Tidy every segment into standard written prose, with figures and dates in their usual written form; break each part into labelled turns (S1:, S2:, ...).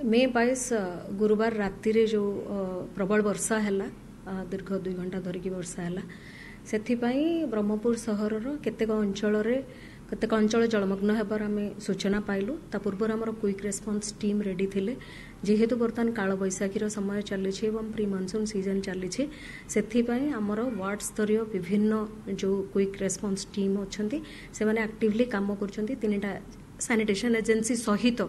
S1: मे 22 गुरुवार राति रे जो प्रबल वर्षा है दीर्घ 2 घंटा धरिकी वर्षा है से ब्रह्मपुर सहर केतेक अंचल जलमग्न होबार आम सूचना पाइलु ता पूर्व आम क्विक रेस्पॉन्स टीम रेडी थिले जेहेतु बर्तमान काल बैशाखीर समय चली प्री मानसून सीजन चली आमर वार्ड स्तरीय विभिन्न जो क्विक रेस्पॉन्स टीम अच्छा से मैंने एक्टिवली काम कर सैनिटेशन एजेंसी सहित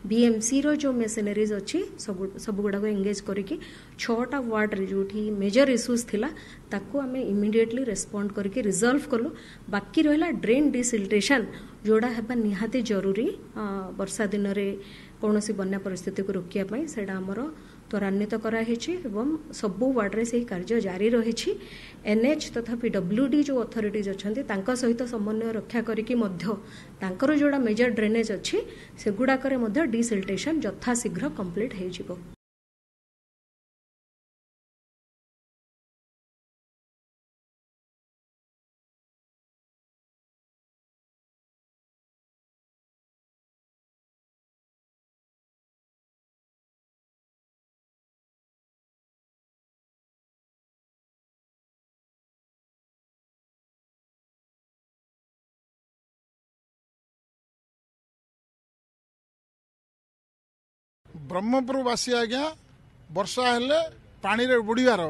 S1: बीएमसी रो जो मेसिनरीज अच्छी सब गुड़ाक एंगेज करके 6टा वार्ड रे जो मेजर इश्यूज थिला ताकू आमे इमिडिएटली रेस्पॉन्ड करके रिजॉल्व कलु। बाकी रहा ड्रेन डिसिल्टेशन जोड़ा हेबा निहाती जरूरी वर्षा दिन रे कौनसी बन्या परिस्थिति को रोकिया सेटा आमर त्वरान्वित एवं सबू वार्ड से कार्य जारी रही। एनएच तथा पीडब्ल्यूडी जो अथॉरिटीज अच्छा सहित समन्वय रक्षा करके जोड़ा मेजर ड्रेनेज अच्छी से गुड़ाक डिसिल्टेशन यथाशीघ्र कंप्लीट हो।
S2: ब्रह्मपुरवासी आज्ञा वर्षा हेले पानी रे बुड़ीबार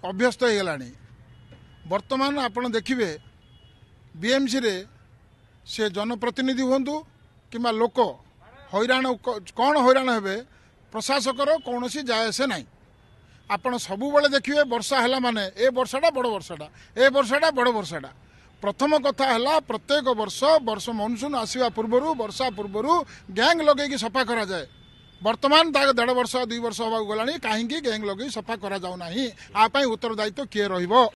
S2: अभ्यस्त हो गलानी। वर्तमान आपण देखिए बीएमसी रे से जनप्रतिनिधि हुंतु किंबा लोक हैरान कौन हैरान हेबे प्रशासकर कौन सी जायसे ना। आपण सबु बेले देखिए वर्षा हैला माने ए वर्षाटा बड़ वर्षाटा ए वर्षाटा बड़ वर्षाटा। प्रथम कथा है प्रत्येक वर्ष मनसून आसवा पूर्वर वर्षा पूर्वर गैंग लगे सफा करा जाए। वर्तमान 1.5 वर्ष 2 वर्ष होगा गलानी कहीं गैंग लगे सफा करा जाऊ ना। आ उत्तरदायित्व किए रहिबो।